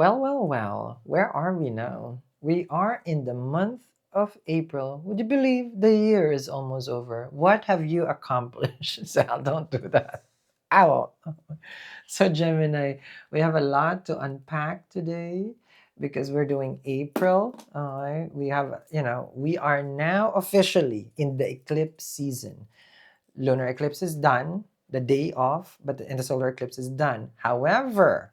Well, where are we now? We are in the month of April. Would you believe the year is almost over? What have you accomplished? Sal, don't do that. I won't. So, Gemini, we have a lot to unpack today because we're doing April. We have, we are now officially in the eclipse season. Lunar eclipse is done, the day off, and the solar eclipse is done. However,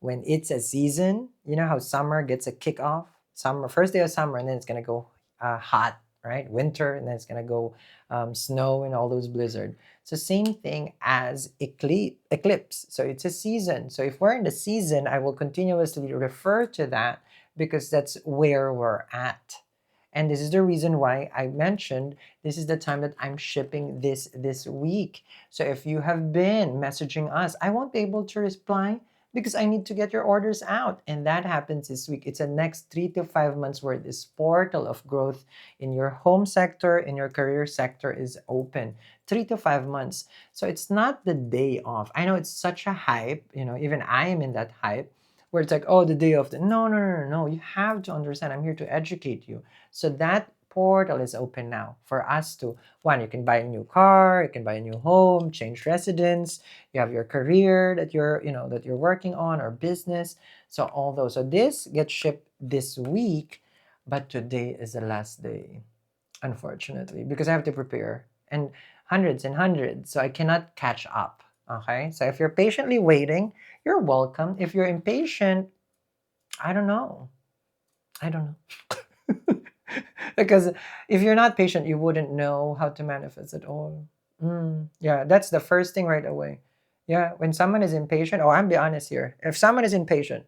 when it's a season, you know how summer gets a kickoff? Summer, first day of summer, and then it's gonna go hot, right? Winter, and then it's gonna go snow and all those blizzard. So same thing as eclipse. So it's a season. So if we're in the season, I will continuously refer to that because that's where we're at. And this is the reason why I mentioned this is the time that I'm shipping this week. So if you have been messaging us, I won't be able to reply because I need to get your orders out. And that happens this week. It's the next 3 to 5 months where this portal of growth in your home sector, in your career sector is open. 3 to 5 months. So it's not the day off. I know it's such a hype, even I am in that hype where it's like, oh, the day of the no. You have to understand. I'm here to educate you. So that portal is open now for us to one, you can buy a new car, you can buy a new home, change residence, you have your career that you're working on or business. So all those. So this gets shipped this week, but today is the last day, unfortunately, because I have to prepare and hundreds and hundreds. So I cannot catch up. Okay. So if you're patiently waiting, you're welcome. If you're impatient, I don't know. I don't know. Because if you're not patient, you wouldn't know how to manifest at all. Yeah, that's the first thing right away. Yeah, when someone is impatient, oh, I'm be honest here. If someone is impatient,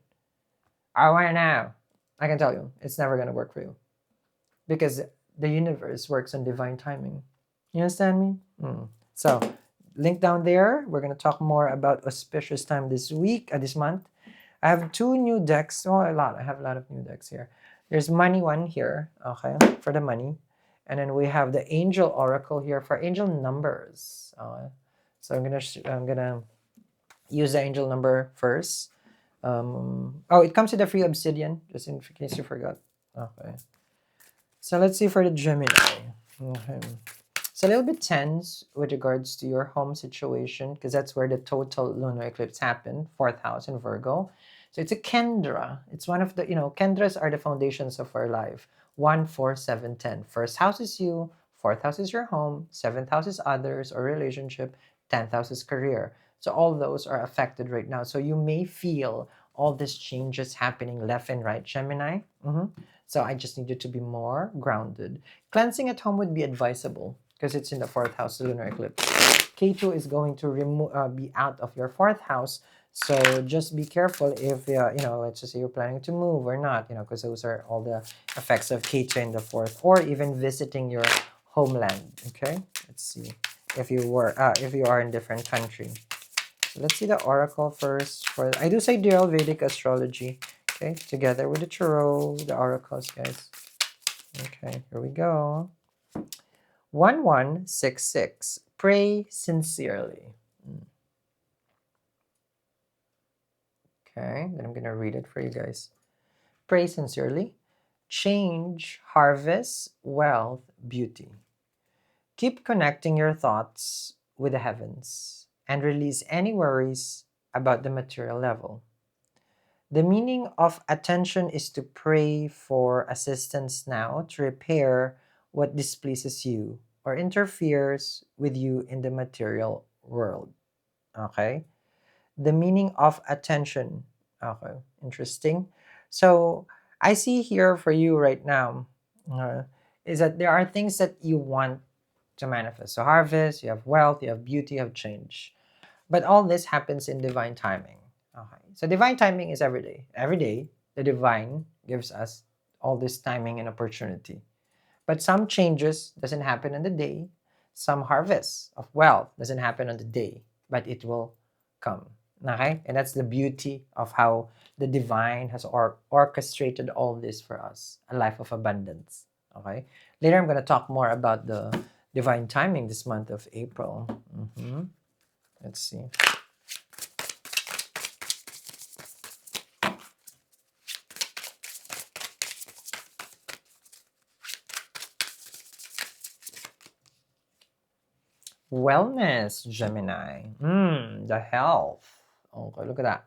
I want it now. I can tell you, it's never gonna work for you because the universe works on divine timing. You understand me? So, link down there. We're gonna talk more about auspicious time this week, this month. I have two new decks. Oh, a lot. I have a lot of new decks here. There's money one here, okay, for the money. And then we have the angel oracle here for angel numbers. So I'm gonna use the angel number first. Oh, it comes with a free obsidian, just in case you forgot. Okay. So let's see for the Gemini. Okay. It's a little bit tense with regards to your home situation because that's where the total lunar eclipse happened, fourth house in Virgo. So it's a Kendra. It's one of the, Kendras are the foundations of our life. 1, 4, 7, 10. First house is you, fourth house is your home, seventh house is others or relationship, 10th house is career. So all those are affected right now. So you may feel all these changes happening left and right, Gemini. So I just need you to be more grounded. Cleansing at home would be advisable because it's in the fourth house, lunar eclipse. K2 is going to be out of your fourth house. So just be careful if, let's just say you're planning to move or not, because those are all the effects of K2 in the fourth, or even visiting your homeland. Okay, let's see if you are in different country. So let's see the oracle first. I do sidereal Vedic astrology. Okay, together with the tarot, the oracles, guys. Okay, here we go. 1166. Pray sincerely. Okay, then I'm going to read it for you guys. Pray sincerely. Change, harvest, wealth, beauty. Keep connecting your thoughts with the heavens and release any worries about the material level. The meaning of attention is to pray for assistance now to repair what displeases you or interferes with you in the material world. Okay? The meaning of attention. Okay, interesting. So I see here for you right now is that there are things that you want to manifest. So harvest, you have wealth, you have beauty, you have change. But all this happens in divine timing. Okay. So divine timing is every day. Every day, the divine gives us all this timing and opportunity. But some changes doesn't happen on the day. Some harvest of wealth doesn't happen on the day, but it will come. Okay? And that's the beauty of how the divine has orchestrated all this for us, a life of abundance. Okay? Later, I'm going to talk more about the divine timing this month of April. Let's see. Wellness, Gemini. The health. Okay, look at that.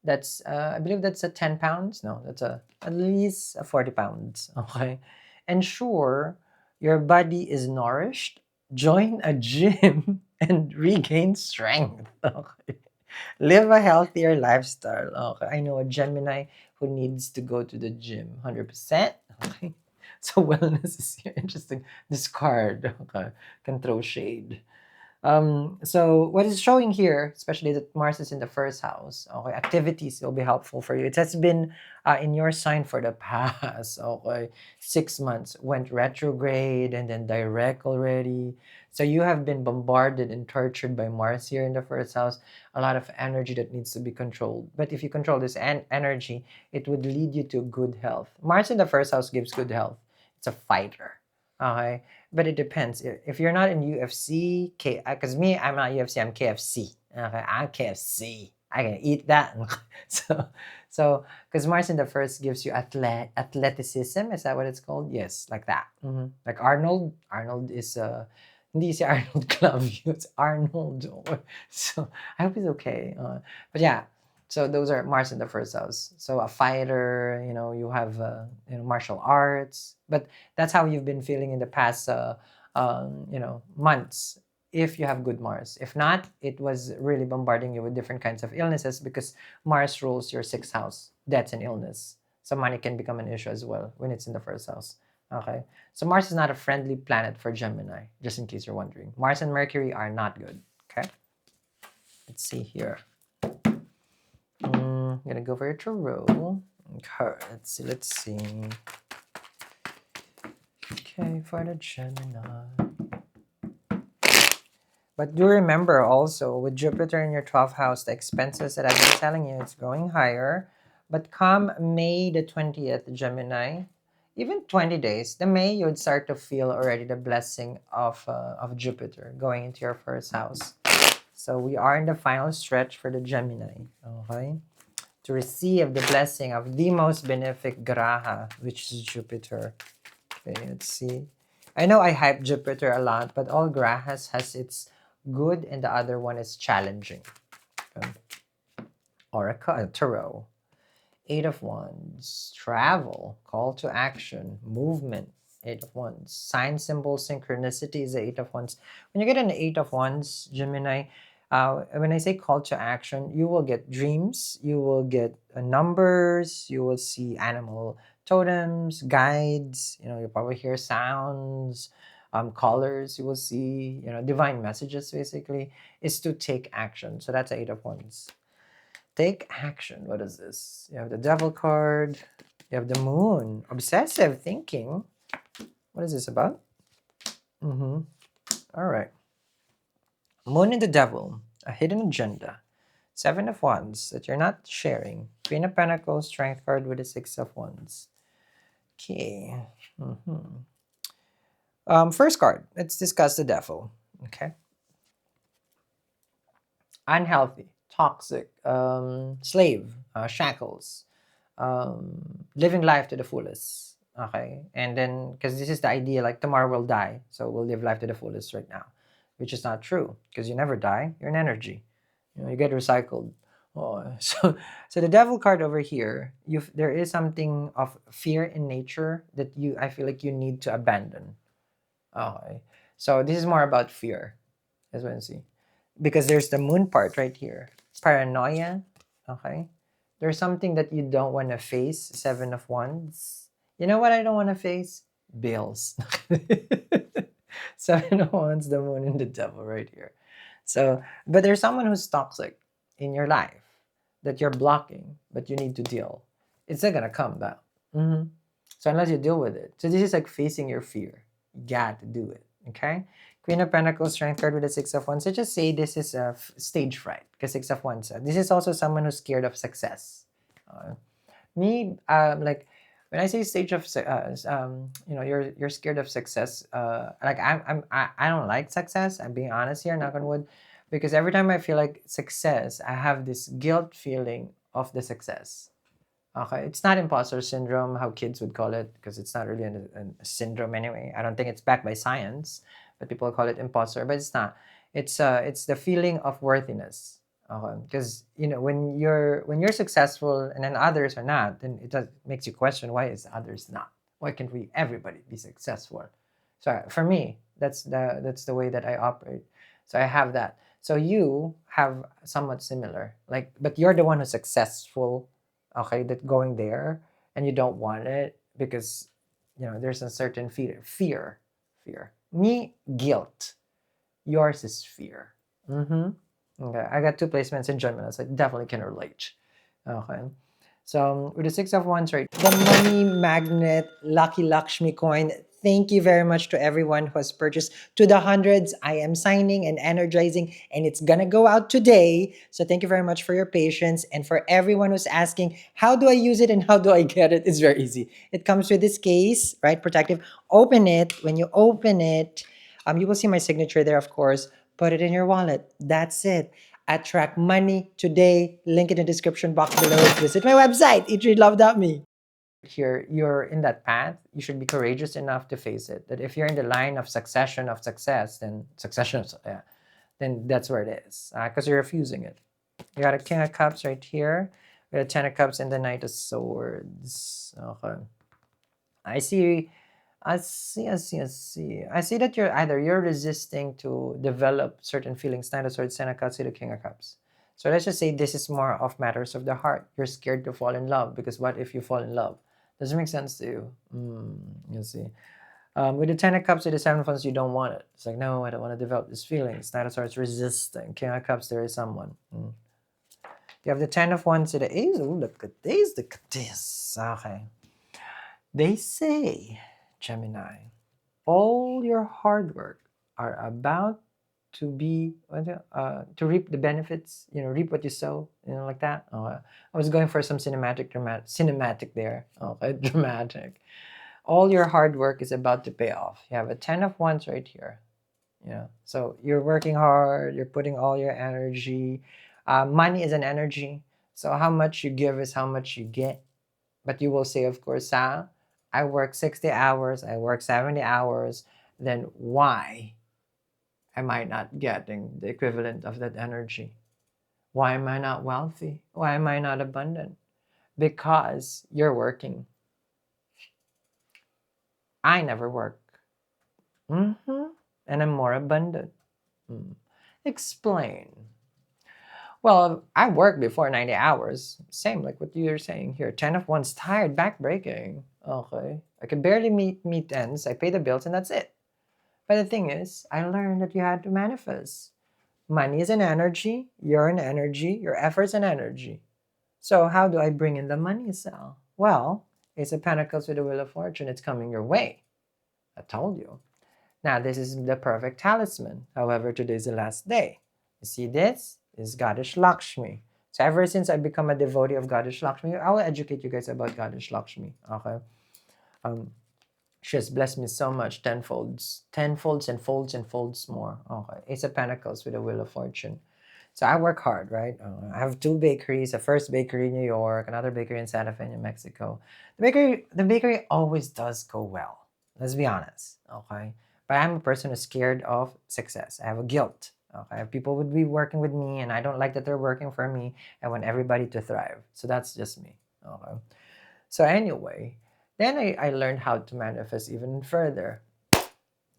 That's I believe that's a 10 pounds. No, that's a at least a 40 pounds. Okay. Ensure your body is nourished. Join a gym and regain strength. Okay. Live a healthier lifestyle. Okay. I know a Gemini who needs to go to the gym 100%. Okay. So wellness is here. Interesting. Discard. Okay. Can throw shade. So what is showing here, especially that Mars is in the first house, okay, activities will be helpful for you. It has been in your sign for the past, okay, 6 months, went retrograde and then direct already. So you have been bombarded and tortured by Mars here in the first house, a lot of energy that needs to be controlled. But if you control this energy, it would lead you to good health. Mars in the first house gives good health. It's a fighter. Okay, but it depends. If you're not in UFC, because me, I'm not UFC, I'm KFC. Okay, I'm KFC. I can eat that. So, because Mars in the first gives you athleticism. Is that what it's called? Yes, like that. Like Arnold. Arnold is hindi si Arnold Clavio. It's Arnold. So I hope he's okay. But yeah, so those are Mars in the first house. So a fighter, you have martial arts, but that's how you've been feeling in the past months if you have good Mars. If not, it was really bombarding you with different kinds of illnesses because Mars rules your sixth house. That's an illness. So money can become an issue as well when it's in the first house. Okay. So Mars is not a friendly planet for Gemini, just in case you're wondering. Mars and Mercury are not good. Okay. Let's see here. I'm gonna go for a tarot. Okay, let's see. Okay, for the Gemini. But do remember also, with Jupiter in your 12th house, the expenses that I've been telling you, it's going higher. But come May the 20th, Gemini, even 20 days, the May, you would start to feel already the blessing of Jupiter going into your first house. So we are in the final stretch for the Gemini, okay? To receive the blessing of the most benefic graha, which is Jupiter. Okay, let's see. I know I hype Jupiter a lot, but all grahas has its good and the other one is challenging. Oracle, Tarot. Eight of Wands. Travel. Call to action. Movement. Eight of Wands. Sign, symbol, synchronicity is the Eight of Wands. When you get an Eight of Wands, Gemini, when I say call to action, you will get dreams, you will get numbers, you will see animal totems, guides, you'll probably hear sounds, colors, you will see, divine messages basically, is to take action. So that's Eight of Wands. Take action. What is this? You have the Devil card, you have the Moon, obsessive thinking. What is this about? All right. Moon and the Devil, a hidden agenda. Seven of Wands that you're not sharing. Queen of Pentacles, Strength card with the Six of Wands. Okay. First card, let's discuss the Devil. Okay. Unhealthy, toxic, slave, shackles, living life to the fullest. Okay. And then, because this is the idea, like tomorrow we'll die. So we'll live life to the fullest right now, which is not true because you never die. You're an energy. You get recycled. Oh, so the Devil card over here, there is something of fear in nature that I feel like you need to abandon. Okay. So this is more about fear, as we can see. Because there's the Moon part right here. Paranoia. Okay. There's something that you don't want to face. Seven of Wands. You know what I don't want to face? Bills. Seven of Wands, the Moon, and the Devil right here. So, but there's someone who's toxic in your life that you're blocking, but you need to deal. It's not gonna come back. So unless you deal with it. So this is like facing your fear. You got to do it. Okay? Queen of Pentacles, Strength card with the Six of Wands. So just say this is a stage fright. Because Six of Wands. This is also someone who's scared of success. Like when I say stage of, you're scared of success. Like I don't like success. I'm being honest here, knock on wood, because every time I feel like success, I have this guilt feeling of the success. Okay, it's not imposter syndrome, how kids would call it, because it's not really a syndrome anyway. I don't think it's backed by science, but people call it imposter, but it's not. It's the feeling of worthiness. Because when you're successful and then others are not, then makes you question, why is others not? Why can't we everybody be successful? So for me, that's the way that I operate. So I have that. So you have somewhat similar, like, but you're the one who's successful, okay, that going there, and you don't want it because there's a certain fear. Me, guilt. Yours is fear. Mm-hmm. Okay, I got two placements in Gemini, so I definitely can relate. Okay. So with the Six of Wands, right? The money magnet, Lucky Lakshmi coin. Thank you very much to everyone who has purchased to the hundreds. I am signing and energizing, and it's gonna go out today. So thank you very much for your patience. And for everyone who's asking, how do I use it and how do I get it? It's very easy. It comes with this case, right? Protective. Open it. When you open it, you will see my signature there, of course. Put it in your wallet. That's it. Attract money today. Link in the description box below. Visit my website, eatrelove.me. Here, you're in that path. You should be courageous enough to face it. That if you're in the line of succession of success, then yeah, then that's where it is. Because you're refusing it. You got a King of Cups right here. We got a Ten of Cups and the Knight of Swords. Okay. I see I see that you're resisting to develop certain feelings. Nine of Swords, Ten of Cups, to the King of Cups. So let's just say this is more of matters of the heart. You're scared to fall in love because what if you fall in love? Does it make sense to you? You see. With the Ten of Cups, with the Seven of Wands, you don't want it. It's like, no, I don't want to develop these feelings. Nine of Swords, resisting. King of Cups, there is someone. You have the Ten of Wands to the Ace. Oh, look at this. Look at this. Okay. They say, Gemini, all your hard work are about to be to reap the benefits. Reap what you sow. Like that. I was going for some cinematic there. Okay, dramatic. All your hard work is about to pay off. You have a Ten of Wands right here. So you're working hard. You're putting all your energy. Money is an energy. So how much you give is how much you get. But you will say, of course, I work 60 hours, I work 70 hours, then why am I not getting the equivalent of that energy? Why am I not wealthy? Why am I not abundant? Because you're working. I never work. And I'm more abundant. Explain. Well, I worked before 90 hours. Same like what you're saying here. 10 of Wands, tired, back breaking. Okay. I could barely meet ends. I pay the bills and that's it. But the thing is, I learned that you had to manifest. Money is an energy. You're an energy. Your effort's an energy. So how do I bring in the money, Sal? Well, Ace of Pentacles with the Wheel of Fortune. It's coming your way. I told you. Now, this is the perfect talisman. However, today's the last day. You see this? This is Goddess Lakshmi. So ever since I become a devotee of Goddess Lakshmi, I will educate you guys about Goddess Lakshmi. Okay. She has blessed me so much, tenfolds and folds and folds more. Okay. Ace of Pentacles with the Wheel of Fortune. So I work hard, right? I have two bakeries, a first bakery in New York, another bakery in Santa Fe, New Mexico. The bakery always does go well. Let's be honest, okay? But I'm a person who's scared of success. I have a guilt. Okay, people would be working with me, and I don't like that they're working for me. I want everybody to thrive. So that's just me. Okay. So anyway, then I learned how to manifest even further.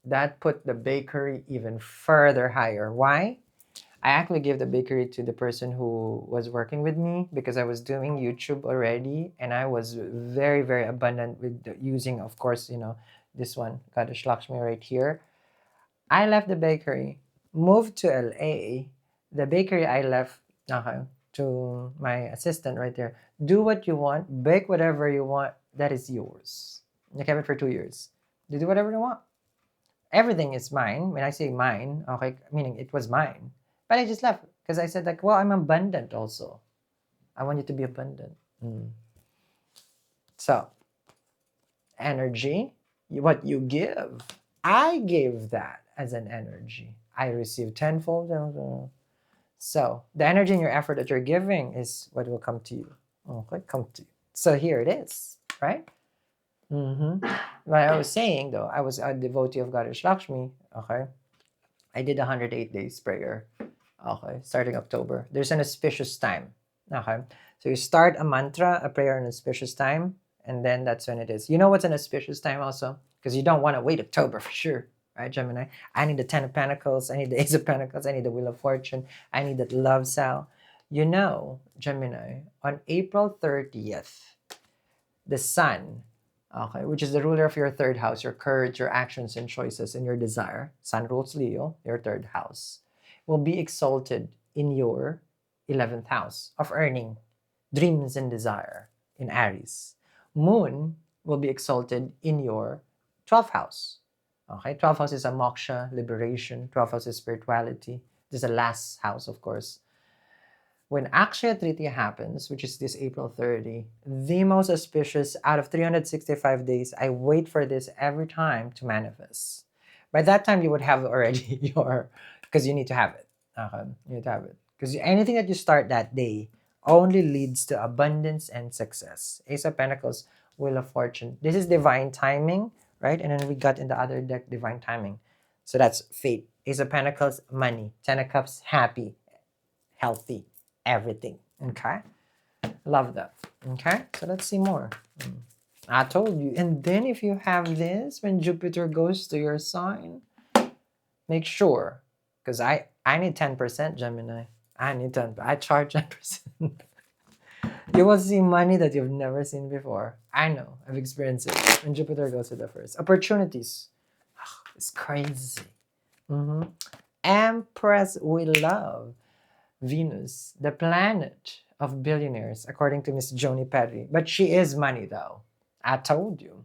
That put the bakery even further higher. Why? I actually gave the bakery to the person who was working with me because I was doing YouTube already and I was very, very abundant with using, of course, this one, Goddess Lakshmi right here. I left the bakery, moved to LA. The bakery I left to my assistant right there. Do what you want, bake whatever you want, that is yours. I kept it for 2 years. You do whatever you want. Everything is mine. When I say mine, okay, meaning it was mine. But I just left because I said like, well, I'm abundant also. I want you to be abundant. So, energy, what you give. I gave that as an energy. I received tenfold. So, the energy and your effort that you're giving is what will come to you. Okay, come to you. So here it is, right? What I was saying though, I was a devotee of Goddess Lakshmi. Okay. I did 108 days prayer. Okay, starting October. There's an auspicious time. Okay, so you start a mantra, a prayer, an auspicious time, and then that's when it is. You know what's an auspicious time also? Because you don't want to wait October for sure, right, Gemini? I need the Ten of Pentacles. I need the Ace of Pentacles. I need the Wheel of Fortune. I need that love cell. You know, Gemini, on April 30th, the Sun, okay, which is the ruler of your third house, your courage, your actions and choices, and your desire. Sun rules Leo, your third house, will be exalted in your 11th house of earning, dreams, and desire in Aries. Moon will be exalted in your 12th house. Okay, 12th house is a moksha, liberation. 12th house is spirituality. This is the last house, of course. When Akshaya Tritiya happens, which is this April 30, the most auspicious out of 365 days, I wait for this every time to manifest. By that time, you would have already your, because you need to have it. You need to have it. Because anything that you start that day only leads to abundance and success. Ace of Pentacles, Wheel of Fortune. This is divine timing, right? And then we got in the other deck, divine timing. So that's fate. Ace of Pentacles, money. Ten of Cups, happy, healthy, everything. Okay, love that. Okay, so let's see more. I told you. And then if you have this, when Jupiter goes to your sign, make sure, because I need 10%, Gemini. I need 10. I charge 10%. You will see money that you've never seen before. I know. I've experienced it. When Jupiter goes to the first. Opportunities. It's crazy. Empress we love. Venus, the planet of billionaires, according to Miss Joni Perry. But she is money, though. I told you.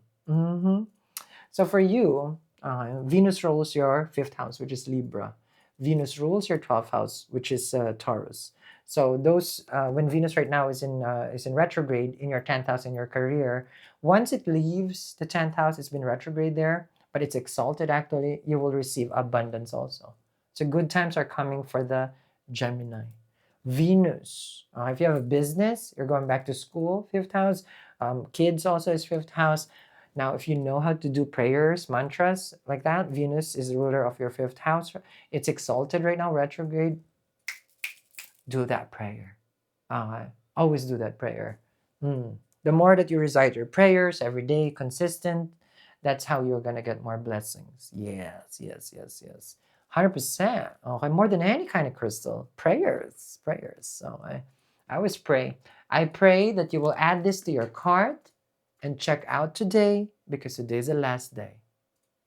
So for you, Venus rules your fifth house, which is Libra. Venus rules your 12th house, which is Taurus. So those when Venus right now is in retrograde in your 10th house in your career, once it leaves the 10th house, it's been retrograde there, but it's exalted actually, you will receive abundance also. So good times are coming for the Gemini. Venus. If you have a business, you're going back to school, fifth house. Kids also is fifth house. Now, if you know how to do prayers, mantras like that, Venus is the ruler of your fifth house. It's exalted right now, retrograde. Do that prayer. Always do that prayer. The more that you recite your prayers every day, consistent, that's how you're going to get more blessings. Yes, yes, yes, yes. 100%. Okay, more than any kind of crystal. Prayers, prayers. So I always pray. I pray that you will add this to your cart and check out today because today is the last day.